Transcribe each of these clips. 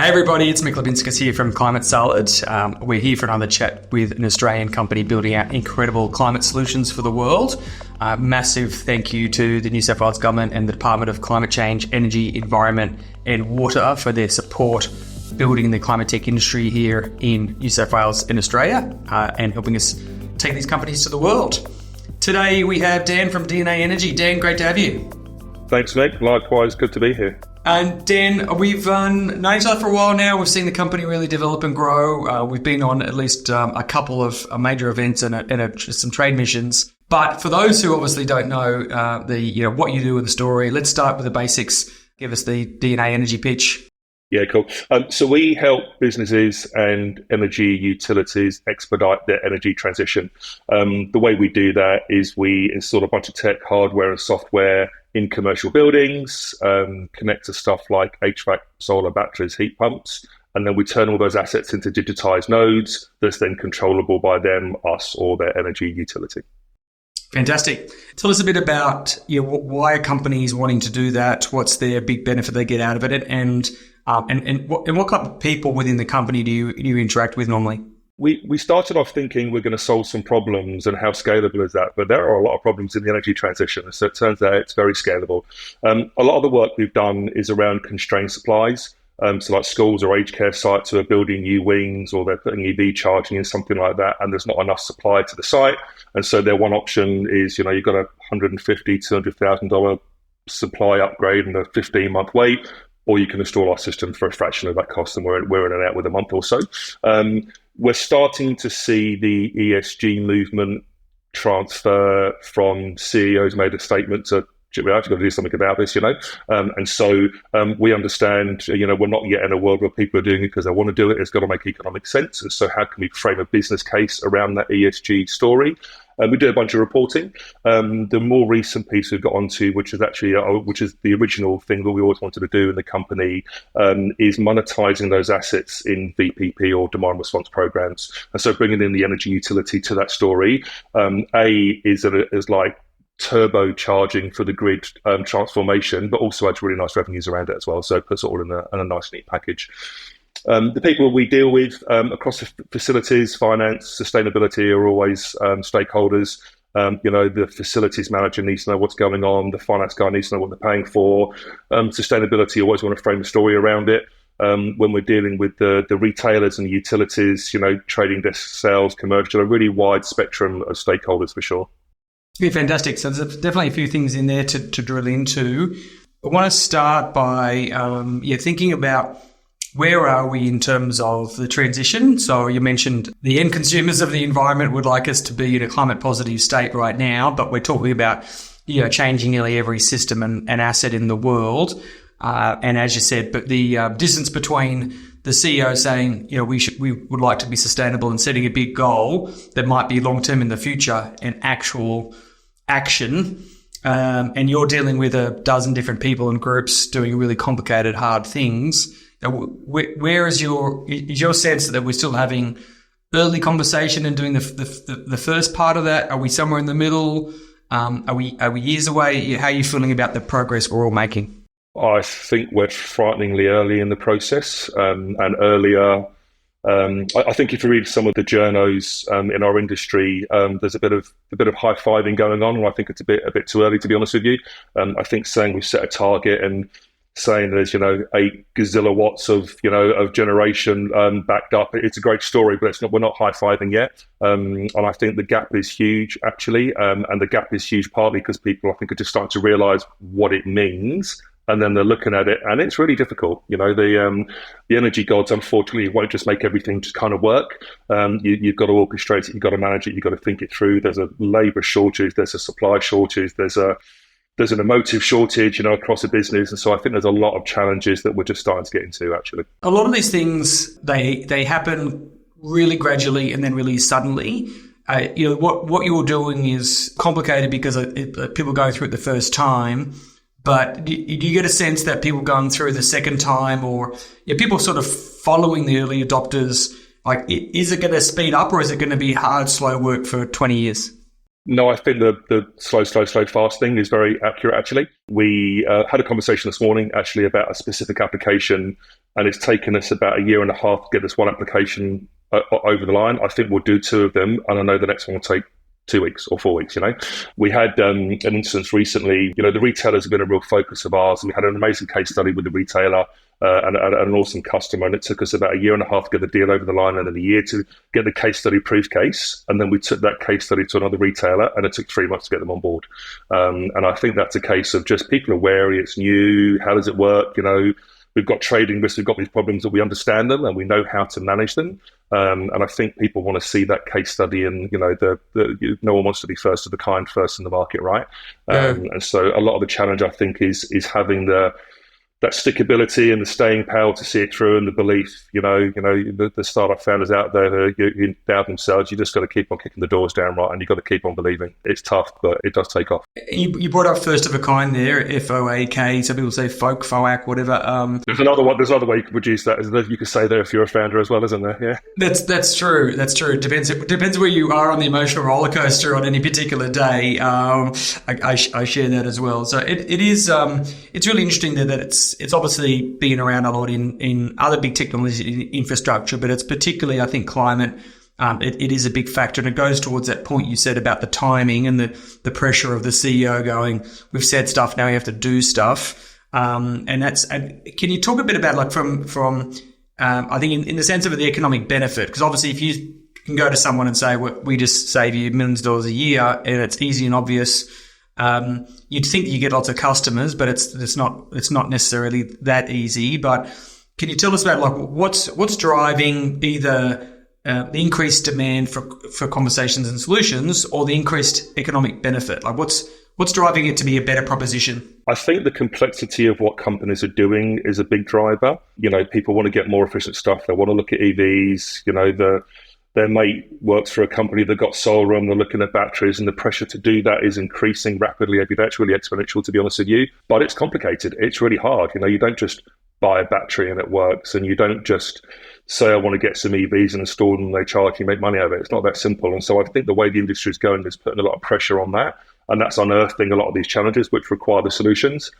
Hey everybody, it's Mick Liubinskas here from Climate Salad. We're here for another chat with an Australian company building out incredible climate solutions for the world. Massive thank you to the New South Wales Government and the Department of Climate Change, Energy, Environment and Water for their support building the climate tech industry here in New South Wales and Australia and helping us take these companies to the world. Today we have Dan from DNA Energy. Dan, great to have you. Thanks, Mick. Likewise, good to be here. And Dan, we've known each other for a while now. We've seen the company really develop and grow. We've been on at least a couple of major events and some trade missions. But for those who obviously don't know what you do in the story, let's start with the basics. Give us the DNA Energy pitch. Yeah, cool. So we help businesses and energy utilities expedite their energy transition. The way we do that is we install a bunch of tech, hardware and software in commercial buildings, connect to stuff like HVAC, solar batteries, heat pumps, and then we turn all those assets into digitized nodes that's then controllable by them, us, or their energy utility. Fantastic. Tell us a bit about why are companies wanting to do that? What's their big benefit they get out of it? And what kind of people within the company do you interact with normally? We started off thinking we're going to solve some problems and how scalable is that? But there are a lot of problems in the energy transition. So it turns out it's very scalable. A lot of the work we've done is around constrained supplies. So like schools or aged care sites who are building new wings or they're putting EV charging in, something like that, and there's not enough supply to the site. And so their one option is, you've got a $150,000, $200,000 supply upgrade and a 15-month wait, or you can install our system for a fraction of that cost, and we're in and out with a month or so. We're starting to see the ESG movement transfer from CEOs made a statement to, we're actually got to do something about this, and so we understand, we're not yet in a world where people are doing it because they want to do it. It's got to make economic sense. And so how can we frame a business case around that ESG story? We do a bunch of reporting. The more recent piece we've got onto, which is the original thing that we always wanted to do in the company, is monetizing those assets in VPP or demand response programs. And so bringing in the energy utility to that story, is like turbocharging for the grid transformation, but also adds really nice revenues around it as well. So it puts it all in a nice, neat package. The people we deal with across the facilities, finance, sustainability are always stakeholders. The facilities manager needs to know what's going on. The finance guy needs to know what they're paying for. Sustainability, always want to frame a story around it. When we're dealing with the retailers and utilities, trading desk sales, commercial, a really wide spectrum of stakeholders for sure. Yeah, fantastic. So there's definitely a few things in there to drill into. I want to start by thinking about where are we in terms of the transition. So you mentioned the end consumers of the environment would like us to be in a climate positive state right now, but we're talking about changing nearly every system and asset in the world. And as you said, but the distance between the CEO saying, we would like to be sustainable and setting a big goal that might be long term in the future and actual action. And you're dealing with a dozen different people and groups doing really complicated, hard things. Where is your sense that we're still having early conversation and doing the first part of that? Are we somewhere in the middle? Are we years away? How are you feeling about the progress we're all making? I think we're frighteningly early in the process, and earlier. I think if you read some of the journos in our industry, there's a bit of high-fiving going on, and I think it's a bit too early, to be honest with you. I think saying we set a target and saying there's 8 gazillawatts of generation backed up, it's a great story, but we're not high-fiving yet. And I think the gap is huge, actually, and the gap is huge partly because people, I think, are just starting to realise what it means. And then they're looking at it, and it's really difficult. The energy gods, unfortunately, won't just make everything just kind of work. You've got to orchestrate it, you've got to manage it, you've got to think it through. There's a labour shortage, there's a supply shortage, there's an emotive shortage, across a business. And so I think there's a lot of challenges that we're just starting to get into, actually. A lot of these things, they happen really gradually and then really suddenly. What you're doing is complicated because people go through it the first time. But do you get a sense that people going through the second time or people sort of following the early adopters, like is it going to speed up or is it going to be hard, slow work for 20 years? No, I think the slow, fast thing is very accurate, actually. We had a conversation this morning, actually, about a specific application, and it's taken us about a year and a half to get this one application over the line. I think we'll do two of them, and I know the next one will take 2 weeks or 4 weeks. We had an instance recently. The retailers have been a real focus of ours, and we had an amazing case study with the retailer and an awesome customer, and it took us about a year and a half to get the deal over the line, and then a year to get the case study proof case, and then we took that case study to another retailer, and it took 3 months to get them on board. And I think that's a case of just people are wary, it's new, how does it work? We've got trading risks, we've got these problems, that we understand them and we know how to manage them. And I think people want to see that case study, and no one wants to be first of the kind, first in the market, right? And so a lot of the challenge, I think, is having that stickability and the staying power to see it through, and the belief. The startup founders out there who doubt themselves. You just got to keep on kicking the doors down, right? And you got to keep on believing. It's tough, but it does take off. You brought up first of a kind there, FOAK. Some people say FOAK, whatever. There's another one. There's another way you can produce that. You can say there if you're a founder as well, isn't there? Yeah. That's true. That's true. It depends where you are on the emotional roller coaster on any particular day. I share that as well. So it is. It's really interesting that it's obviously been around a lot in other big technology infrastructure, but it's particularly, I think, climate. It is a big factor, and it goes towards that point you said about the timing and the pressure of the CEO going, we've said stuff, now we have to do stuff. And can you talk a bit about, like, from I think in the sense of the economic benefit, because obviously if you can go to someone and say, we just save you millions of dollars a year, and it's easy and obvious. You'd think that you get lots of customers, but it's not necessarily that easy. But can you tell us about, like, what's driving either the increased demand for conversations and solutions, or the increased economic benefit? Like, what's driving it to be a better proposition? I think the complexity of what companies are doing is a big driver. People want to get more efficient stuff. They want to look at EVs. Their mate works for a company that got solar, and they're looking at batteries, and the pressure to do that is increasing rapidly every day. It's really exponential, to be honest with you. But it's complicated. It's really hard. You don't just buy a battery and it works, and you don't just say, I want to get some EVs and install them, and they charge you, make money out of it. It's not that simple. And so I think the way the industry is going is putting a lot of pressure on that, and that's unearthing a lot of these challenges which require the solutions.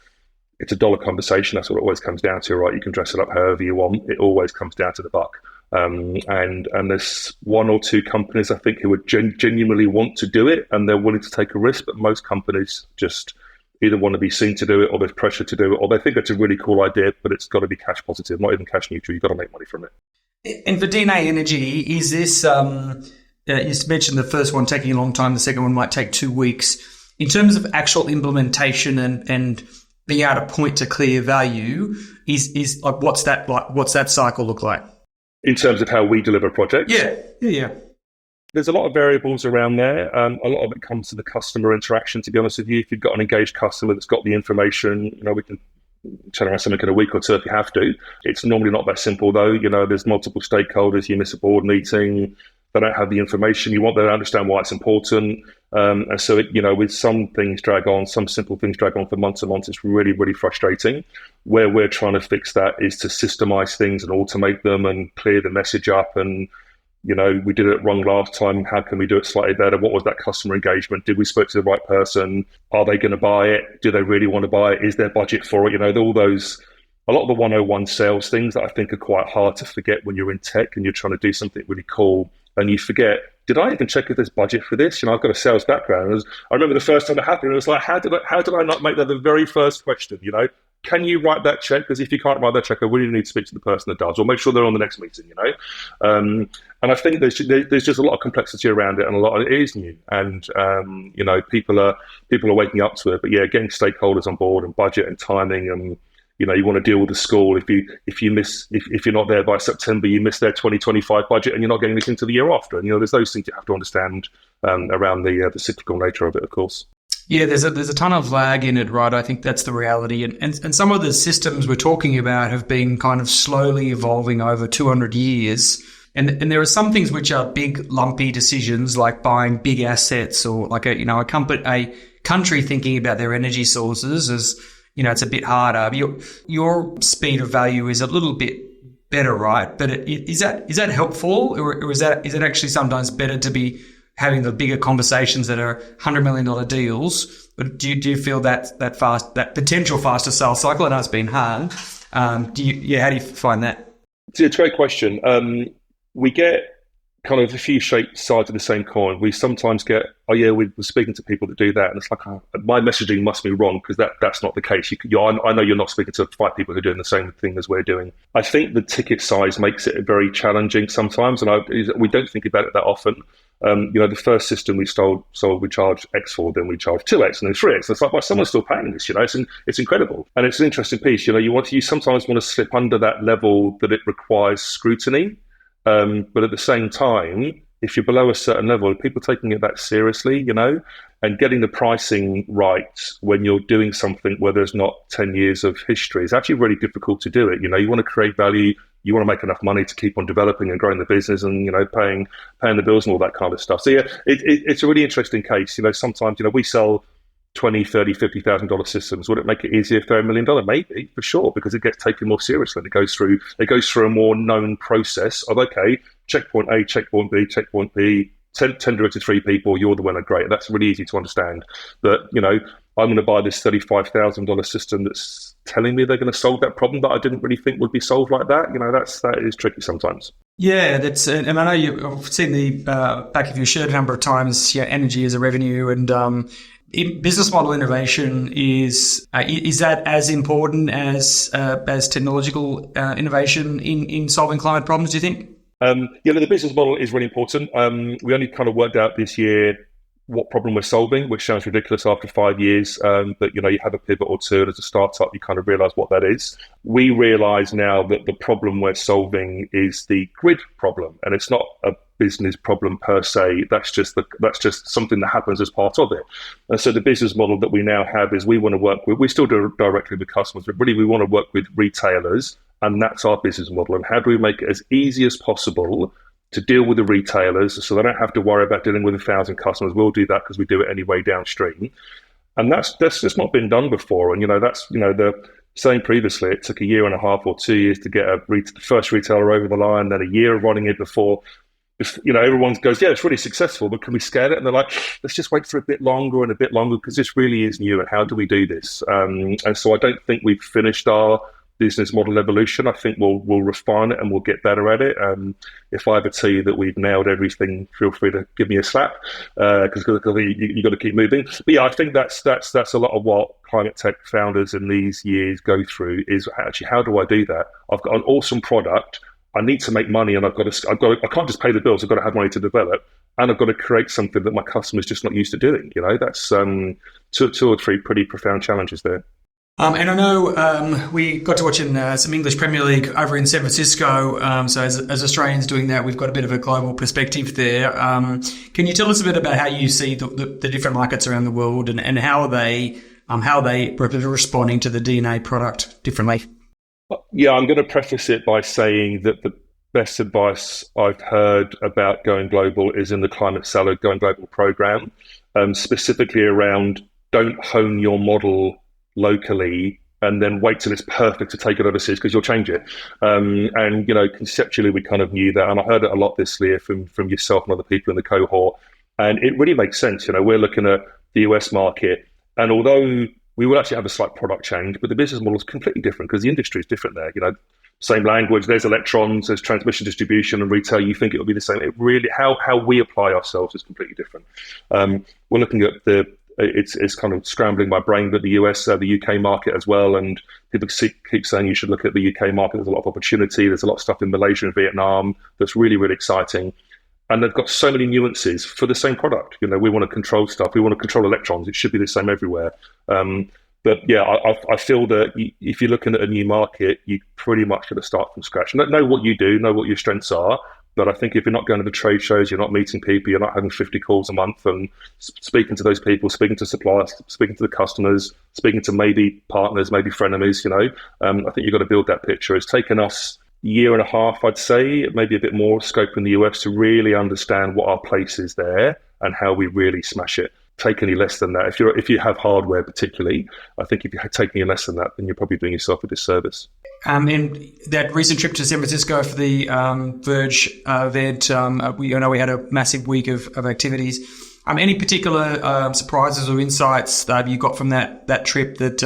It's a dollar conversation. That's what it always comes down to, right? You can dress it up however you want. It always comes down to the buck. And there's one or two companies, I think, who would genuinely want to do it, and they're willing to take a risk. But most companies just either want to be seen to do it, or there's pressure to do it, or they think it's a really cool idea, but it's got to be cash positive, not even cash neutral. You've got to make money from it. And for DNA Energy, is this, you mentioned the first one taking a long time, the second one might take 2 weeks. In terms of actual implementation and being able to point to clear value, is like, what's that cycle look like? In terms of how we deliver projects? Yeah. There's a lot of variables around there. A lot of it comes to the customer interaction, to be honest with you. If you've got an engaged customer that's got the information, we can turn around something in a week or two if you have to. It's normally not that simple, though. There's multiple stakeholders. You miss a board meeting. They don't have the information you want. They don't understand why it's important. And so, with some things drag on, some simple things drag on for months and months. It's really, really frustrating. Where we're trying to fix that is to systemize things and automate them and clear the message up. And, we did it wrong last time. How can we do it slightly better? What was that customer engagement? Did we speak to the right person? Are they going to buy it? Do they really want to buy it? Is there budget for it? All those, a lot of the 101 sales things that I think are quite hard to forget when you're in tech and you're trying to do something really cool. And you forget, did I even check if there's budget for this? I've got a sales background. I remember the first time it happened, it was like, how did I not make that the very first question? Can you write that check? Because if you can't write that check, I really need to speak to the person that does, or make sure they're on the next meeting. And I think there's just a lot of complexity around it, and a lot of it is new. And people are waking up to it. But yeah, getting stakeholders on board, and budget and timing, and you want to deal with the school. If you're not there by September, you miss their 2025 budget, and you're not getting anything to the year after. And there's those things you have to understand around the cyclical nature of it, of course. Yeah, there's a ton of lag in it, right? I think that's the reality. And some of the systems we're talking about have been kind of slowly evolving over 200 years. And there are some things which are big, lumpy decisions, like buying big assets, or like a country thinking about their energy sources as, it's a bit harder. Your speed of value is a little bit better, right? But is that helpful, or is it actually sometimes better to be having the bigger conversations that are $100 million deals. But do you feel that potential faster sales cycle? I know it's been hard. How do you find that? It's a great question. We get kind of a few sides of the same coin. We sometimes get, we're speaking to people that do that, and it's like, my messaging must be wrong because that's not the case. I know you're not speaking to 5 people who are doing the same thing as we're doing. I think the ticket size makes it very challenging sometimes, and we don't think about it that often. The first system we sold we charged X for, then we charged 2X and then 3X. It's like, well, someone's still paying this, it's incredible. And it's an interesting piece, you sometimes want to slip under that level that it requires scrutiny. But at the same time, if you're below a certain level, people are taking it that seriously, and getting the pricing right when you're doing something where there's not 10 years of history is actually really difficult to do it. You want to create value, you want to make enough money to keep on developing and growing the business and, paying the bills and all that kind of stuff. So it's a really interesting case. Sometimes, we sell $20,000, $30,000, $50,000 systems. Would it make it easier for $1 million? Maybe, for sure, because it gets taken more seriously. And it goes through a more known process of, okay, checkpoint A, checkpoint B, checkpoint B, tender it to 3 people, you're the winner, great. That's really easy to understand. But, I'm going to buy this $35,000 system that's telling me they're going to solve that problem that I didn't really think would be solved like that. That is tricky sometimes. Yeah, that's, and I know you've seen the back of your shirt a number of times, energy as a revenue, and business model innovation is that as important as technological innovation in solving climate problems, do you think? The business model is really important. We only kind of worked out this year what problem we're solving, which sounds ridiculous after 5 years. But, you have a pivot or two, and as a startup, you kind of realize what that is. We realize now that the problem we're solving is the grid problem, and it's not a business problem per se. That's just something that happens as part of it. And so the business model that we now have is we still do directly with customers, but really we want to work with retailers, and that's our business model. And how do we make it as easy as possible to deal with the retailers so they don't have to worry about dealing with 1,000 customers? We'll do that because we do it anyway downstream. And that's just not been done before. And, that's, the saying previously, it took 1.5 years or 2 years to get the first retailer over the line, then a year of running it before, everyone goes, it's really successful, but can we scale it? And they're like, let's just wait for a bit longer because this really is new. And how do we do this? And so I don't think we've finished our business model evolution. I think we'll refine it and we'll get better at it. If I ever tell you that we've nailed everything, feel free to give me a slap, because you got to keep moving. But I think that's a lot of what climate tech founders in these years go through is actually, how do I do that? I've got an awesome product. I need to make money, and I can't just pay the bills. I've got to have money to develop, and I've got to create something that my customer's just not used to doing. That's two or three pretty profound challenges there. And I know we got to watching some English Premier League over in San Francisco. So as Australians doing that, we've got a bit of a global perspective there. Can you tell us a bit about how you see the different markets around the world and how are they responding to the DNA product differently? Yeah, I'm going to preface it by saying that the best advice I've heard about going global is in the Climate Salad Going Global program, specifically around don't hone your model locally and then wait till it's perfect to take it overseas because you'll change it. And conceptually, we kind of knew that. And I heard it a lot this year from yourself and other people in the cohort. And it really makes sense. We're looking at the US market. And although we will actually have a slight product change, but the business model is completely different because the industry is different there. Same language, there's electrons, there's transmission, distribution, and retail. You think it will be the same. It really, how we apply ourselves is completely different. We're looking at it's kind of scrambling my brain, but the US, the UK market as well. And people keep saying you should look at the UK market. There's a lot of opportunity. There's a lot of stuff in Malaysia and Vietnam that's really, really exciting. And they've got so many nuances for the same product. We want to control stuff. We want to control electrons. It should be the same everywhere. But yeah, I feel that if you're looking at a new market, you pretty much got to start from scratch. Know what you do, know what your strengths are. But I think if you're not going to the trade shows, you're not meeting people, you're not having 50 calls a month and speaking to those people, speaking to suppliers, speaking to the customers, speaking to maybe partners, maybe frenemies, I think you've got to build that picture. It's taken us 1.5 years, I'd say, maybe a bit more scope in the US to really understand what our place is there and how we really smash it. Take any less than that. If you have hardware particularly, I think if you take any less than that, then you're probably doing yourself a disservice. And that recent trip to San Francisco for the Verge event, we had a massive week of activities. Any particular surprises or insights that you got from that trip that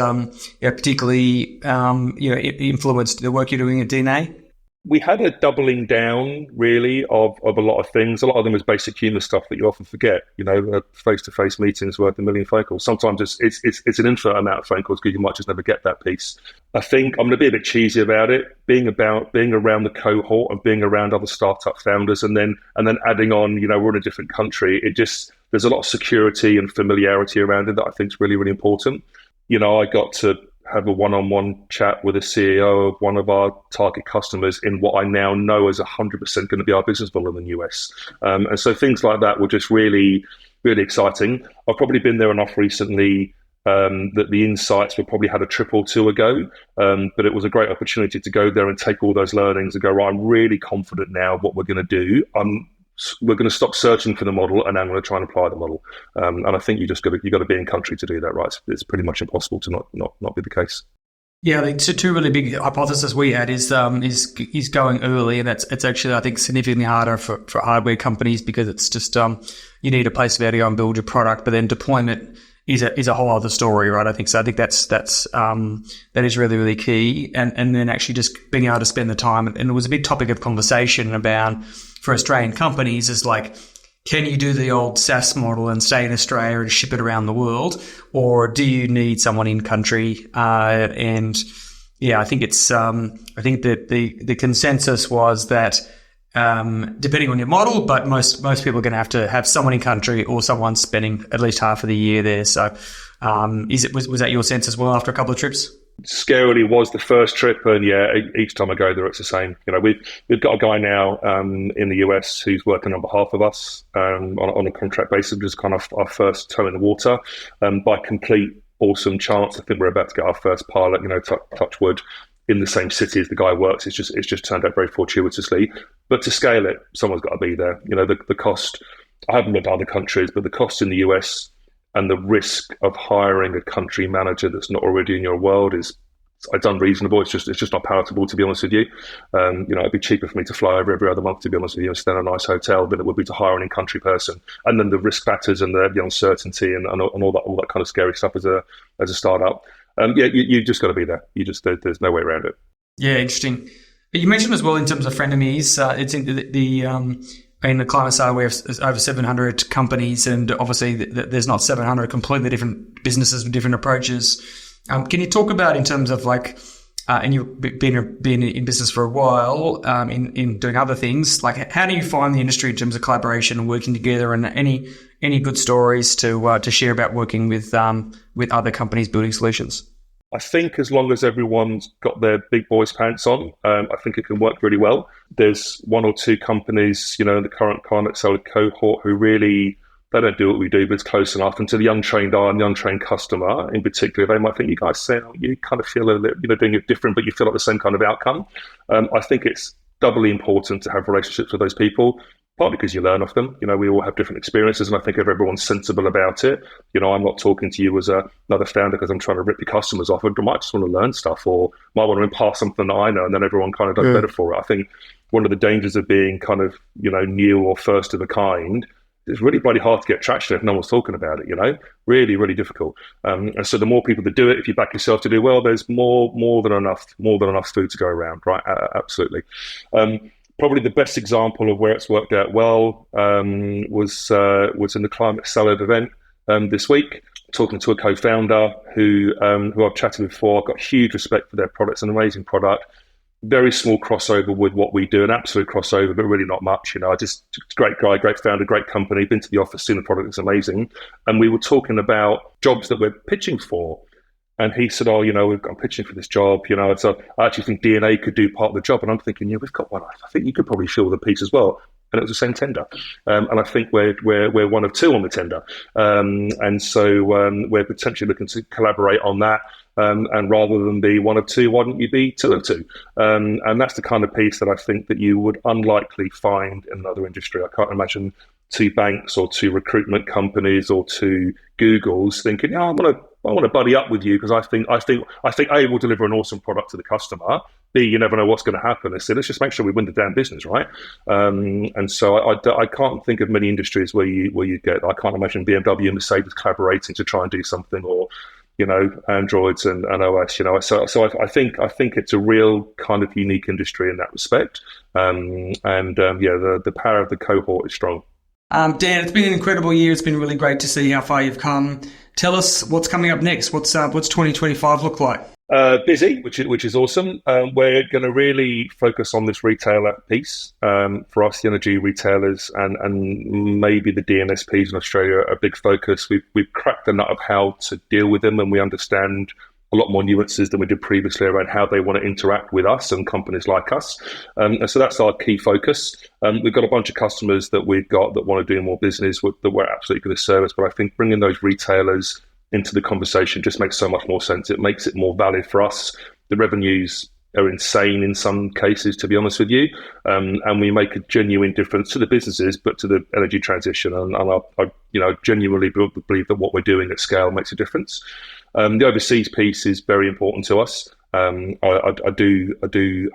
particularly influenced the work you're doing at DNA? We had a doubling down, really, of a lot of things. A lot of them was basic human stuff that you often forget. Face-to-face meetings worth a million phone calls. Sometimes it's an infinite amount of phone calls because you might just never get that piece. I think I'm going to be a bit cheesy about it. Being around the cohort and being around other startup founders, and then adding on, we're in a different country. There's a lot of security and familiarity around it that I think is really, really important. I got to have a one-on-one chat with a CEO of one of our target customers in what I now know is 100% going to be our business model in the US. And so things like that were just really, really exciting. I've probably been there enough recently that the insights we probably had a trip or two ago, but it was a great opportunity to go there and take all those learnings and go, right, I'm really confident now what we're going to do. We're going to stop searching for the model, and I'm going to try and apply the model. And I think you got to be in country to do that, right? It's pretty much impossible to not be the case. Yeah, the two really big hypotheses we had is going early, and it's actually, I think, significantly harder for hardware companies because it's just you need a place where to go and build your product, but then deployment is a whole other story, right? I think that's that is really, really key, and then actually just being able to spend the time. And it was a big topic of conversation about for Australian companies is like, can you do the old SaaS model and stay in Australia and ship it around the world, or do you need someone in country? And yeah, I think it's I think that the consensus was that depending on your model, but most people are going to have someone in country or someone spending at least half of the year there. So was that your sense as well after a couple of trips? Scarily was the first trip, and yeah, each time I go there, it's the same. We've got a guy now in the US who's working on behalf of us on a contract basis, which is kind of our first toe in the water. By complete awesome chance, I think we're about to get our first pilot. Touch wood, in the same city as the guy works. It's just turned out very fortuitously. But to scale it, someone's got to be there. The cost. I haven't looked at other countries, but the cost in the US and the risk of hiring a country manager that's not already in your world it's unreasonable. It's just not palatable, to be honest with you. It'd be cheaper for me to fly over every other month, to be honest with you, and stay in a nice hotel than it would be to hire an in-country person. And then the risk factors and the uncertainty and all that kind of scary stuff as a startup. You just got to be there. There's no way around it. Yeah, interesting. You mentioned as well in terms of frenemies, it's in in the climate side, we have over 700 companies, and obviously there's not 700 completely different businesses with different approaches. Can you talk about in terms of and you've been in business for a while, in doing other things, like how do you find the industry in terms of collaboration and working together, and any good stories to share about working with other companies building solutions? I think as long as everyone's got their big boys pants on, I think it can work really well. There's one or two companies, in the current climate solar cohort who really, they don't do what we do, but it's close enough. And to the untrained eye and the untrained customer in particular, they might think, you guys sound, you kind of feel a little, doing it different, but you feel like the same kind of outcome. I think it's doubly important to have relationships with those people, partly because you learn off them. We all have different experiences, and I think if everyone's sensible about it, I'm not talking to you as another founder because I'm trying to rip your customers off. I might just want to learn stuff, or might want to impart something that I know, and then everyone kind of does better for it. I think one of the dangers of being kind of, new or first of a kind, it's really bloody hard to get traction if no one's talking about it, really, really difficult. And so the more people that do it, if you back yourself to do well, there's more than enough food to go around, right? Absolutely. Probably the best example of where it's worked out well was in the Climate Salad event this week, talking to a co-founder who I've chatted with before. I've got huge respect for their product. It's an amazing product. Very small crossover with what we do, an absolute crossover, but really not much. Just great guy, great founder, great company. Been to the office, seen the product, it's amazing. And we were talking about jobs that we're pitching for. And he said, I'm pitching for this job, so I actually think DNA could do part of the job. And I'm thinking, we've got one. I think you could probably fill the piece as well. And it was the same tender. And I think we're one of two on the tender. And so we're potentially looking to collaborate on that. And rather than be one of two, why don't you be two of two? And that's the kind of piece that I think that you would unlikely find in another industry. I can't imagine two banks or two recruitment companies or two Googles thinking, I want to buddy up with you because I think A, will deliver an awesome product to the customer. B, you never know what's going to happen. So let's just make sure we win the damn business, right? And so I can't think of many industries where you get. I can't imagine BMW and Mercedes collaborating to try and do something, or Androids and OS. So I think it's a real kind of unique industry in that respect. The power of the cohort is strong. Dan, it's been an incredible year. It's been really great to see how far you've come. Tell us what's coming up next. What's 2025 look like? Busy, which is awesome. We're going to really focus on this retailer piece. For us, the energy retailers and maybe the DNSPs in Australia are a big focus. We've cracked the nut of how to deal with them, and we understand a lot more nuances than we did previously around how they want to interact with us and companies like us. And so that's our key focus. We've got a bunch of customers that we've got that want to do more business that we're absolutely going to service. But I think bringing those retailers into the conversation just makes so much more sense. It makes it more valid for us. The revenues are insane in some cases, to be honest with you. And we make a genuine difference to the businesses, but to the energy transition. And I genuinely believe that what we're doing at scale makes a difference. The overseas piece is very important to us. I do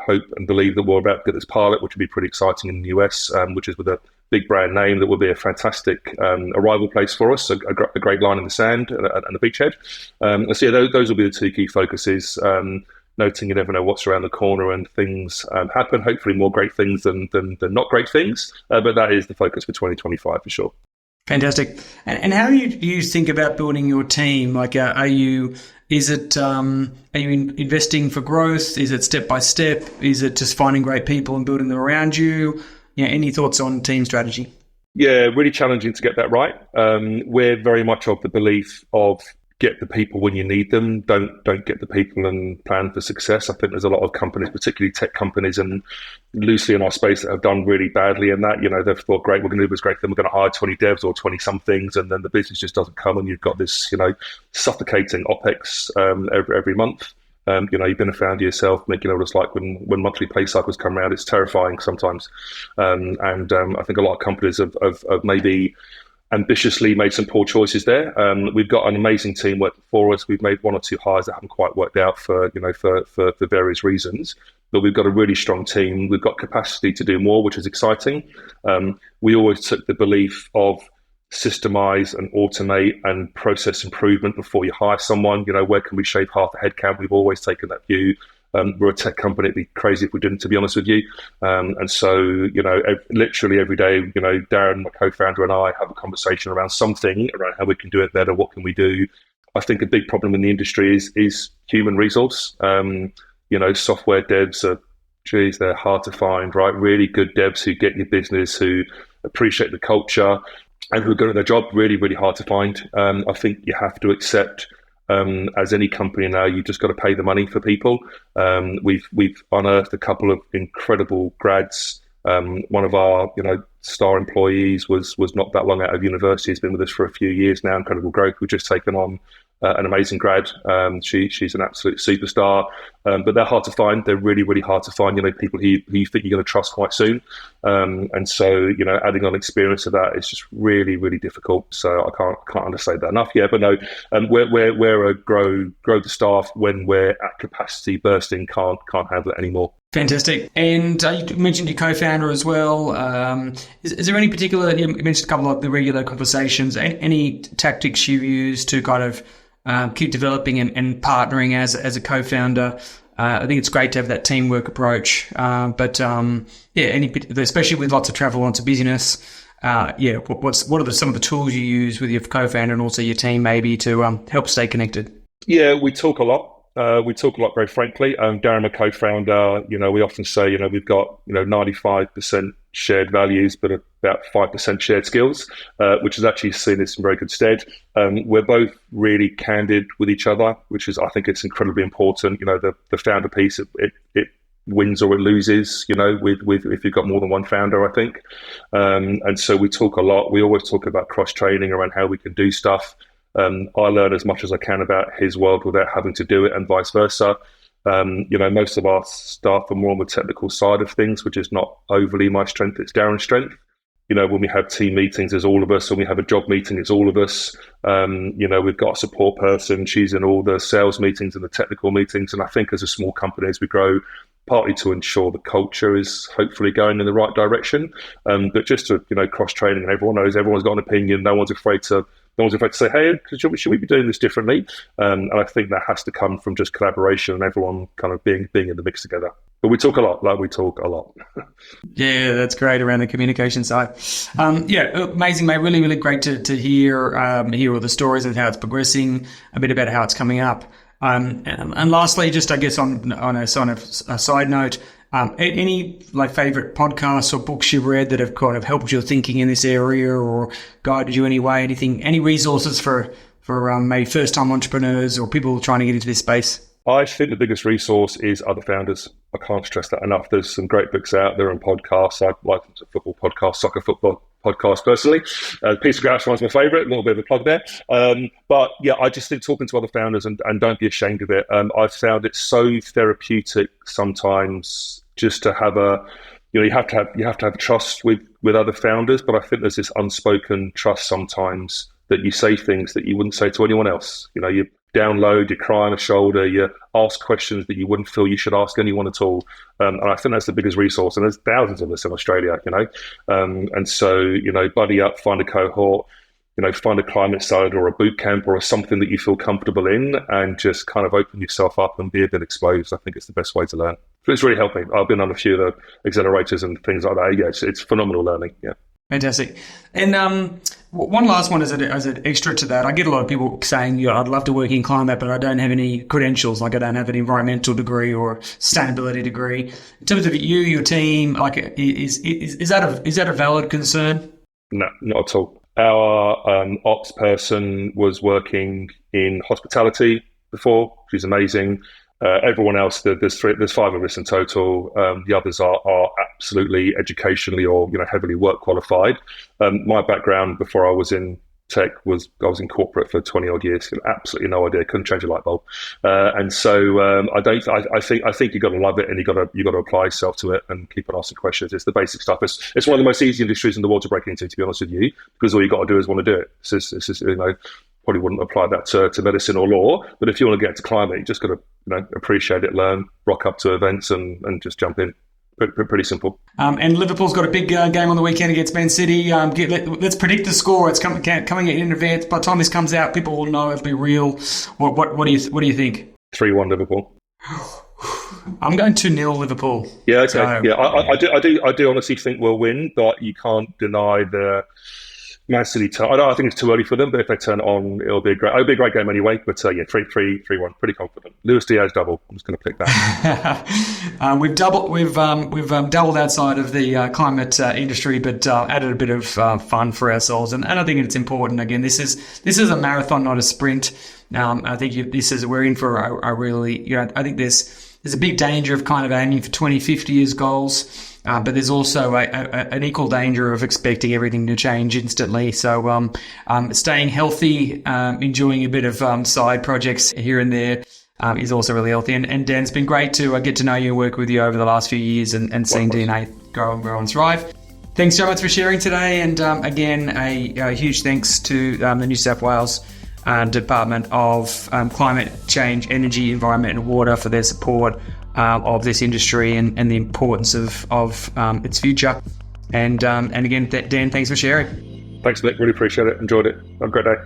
hope and believe that we're about to get this pilot, which will be pretty exciting in the US, which is with a big brand name that will be a fantastic arrival place for us, a great line in the sand and a beachhead. Those will be the two key focuses. Noting you never know what's around the corner, and things happen. Hopefully, more great things than not great things. But that is the focus for 2025 for sure. Fantastic. And how do you think about building your team? Like, are you investing for growth? Is it step by step? Is it just finding great people and building them around you? Any thoughts on team strategy? Yeah, really challenging to get that right. We're very much of the belief of get the people when you need them. Don't get the people and plan for success. I think there's a lot of companies, particularly tech companies and loosely in our space, that have done really badly in that. They've thought, great, we're going to do this great thing. We're going to hire 20 devs or 20 somethings, and then the business just doesn't come, and you've got this, suffocating OPEX every month. You've been a founder yourself, making what it's like when monthly pay cycles come around. It's terrifying sometimes. I think a lot of companies have maybe ambitiously made some poor choices there. We've got an amazing team working for us. We've made one or two hires that haven't quite worked out for various reasons, but we've got a really strong team. We've got capacity to do more, which is exciting. We always took the belief of systemize and automate and process improvement before you hire someone. Where can we shave half the headcount? We've always taken that view. We're a tech company. It'd be crazy if we didn't, to be honest with you. And so, literally every day, Darren, my co-founder, and I have a conversation around something, around how we can do it better. What can we do? I think a big problem in the industry is human resource. Software devs they're hard to find, right? Really good devs who get your business, who appreciate the culture, and who are good at their job. Really, really hard to find. I think you have to accept, as any company now, you've just got to pay the money for people. We've unearthed a couple of incredible grads. One of our star employees was not that long out of university. He's been with us for a few years now. Incredible growth. We've just taken on an amazing grad. She's an absolute superstar. But they're hard to find. They're really, really hard to find. People who you think you're going to trust quite soon. And so adding on experience to that is just really, really difficult. So I can't understate that enough. Yeah, but no, we're a grow the staff when we're at capacity bursting. Can't handle it anymore. Fantastic. And you mentioned your co-founder as well. Is there any particular, you mentioned a couple of the regular conversations, any tactics you use to kind of keep developing and partnering as a co-founder? I think it's great to have that teamwork approach. Especially with lots of travel, lots of busyness. What are some of the tools you use with your co-founder and also your team maybe to help stay connected? Yeah, we talk a lot. Very frankly. Darren, my co-founder, we often say, we've got, 95% shared values, but about 5% shared skills, which has actually seen us in very good stead. We're both really candid with each other, I think it's incredibly important. The founder piece, it wins or it loses, with if you've got more than one founder, I think. And so we talk a lot. We always talk about cross-training around how we can do stuff. I learn as much as I can about his world without having to do it, and vice versa. Most of our staff are more on the technical side of things, which is not overly my strength. It's Darren's strength. When we have team meetings, there's all of us. When we have a job meeting, it's all of us. We've got a support person. She's in all the sales meetings and the technical meetings. And I think as a small company, as we grow, partly to ensure the culture is hopefully going in the right direction, but just to, cross-training, and everyone knows everyone's got an opinion. No one's afraid to say, hey, should we be doing this differently? And I think that has to come from just collaboration and everyone kind of being in the mix together. But we talk a lot. Yeah, that's great around the communication side. Amazing, mate. Really, really great to hear all the stories and how it's progressing, a bit about how it's coming up. And lastly, just I guess on a side note, any favorite podcasts or books you've read that have kind of helped your thinking in this area or guided you any way? Any resources for maybe first time entrepreneurs or people trying to get into this space? I think the biggest resource is other founders. I can't stress that enough. There's some great books out there and podcasts. I like the football podcast, soccer football podcast personally. Piece of Grass one's my favourite, a little bit of a plug there. But yeah, I just think talking to other founders and don't be ashamed of it. I've found it so therapeutic sometimes just to have you have to have trust with other founders, but I think there's this unspoken trust sometimes that you say things that you wouldn't say to anyone else. You download, you cry on a shoulder, you ask questions that you wouldn't feel you should ask anyone at all. And I think that's the biggest resource. And there's thousands of us in Australia, and so, buddy up, find a cohort, find a climate side or a boot camp or something that you feel comfortable in and just kind of open yourself up and be a bit exposed. I think it's the best way to learn. So it's really helped me. I've been on a few of the accelerators and things like that. Yeah, it's phenomenal learning. Yeah. Fantastic. And one last one as an extra to that. I get a lot of people saying, I'd love to work in climate, but I don't have any credentials. I don't have an environmental degree or sustainability degree. In terms of you, your team, is that a valid concern? No, not at all. Our ops person was working in hospitality before. She's amazing. Everyone else, there's five of us in total. The others are absolutely educationally or heavily work qualified. My background before I was in tech I was in corporate for 20 odd years. Absolutely no idea. Couldn't change a light bulb. And so I think you got to love it and you got to apply yourself to it and keep on asking questions. It's the basic stuff. It's one of the most easy industries in the world to break into, to be honest with you, because all you got to do is want to do it. It's just, probably wouldn't apply that to medicine or law, but if you want to get into climate, you just got to appreciate it, learn, rock up to events and just jump in. Pretty simple. And Liverpool's got a big game on the weekend against Man City. Let's predict the score. It's coming in advance. By the time this comes out, people will know it'll be real. What do you think? 3-1 Liverpool. I'm going 2-0 Liverpool. Yeah, okay. So, yeah, I do honestly think we'll win, but you can't deny the Man City. I think it's too early for them, but if they turn it on, it'll be a great game anyway. But 3-1, pretty confident. Luis Diaz double. I'm just going to pick that. We've doubled outside of the climate industry, but added a bit of fun for ourselves, and I think it's important. Again, this is a marathon, not a sprint. I think we're in for a really. I think there's a big danger of kind of aiming for 2050 as goals. But there's also an equal danger of expecting everything to change instantly. So staying healthy, enjoying a bit of side projects here and there is also really healthy. And Dan, it's been great to get to know you and work with you over the last few years and seeing DNA grow and thrive. Thanks so much for sharing today. And again, a huge thanks to the New South Wales Department of Climate Change, Energy, Environment and Water for their support of this industry and the importance of its future. And again, Dan, thanks for sharing. Thanks, Mick. Really appreciate it. Enjoyed it. Have a great day.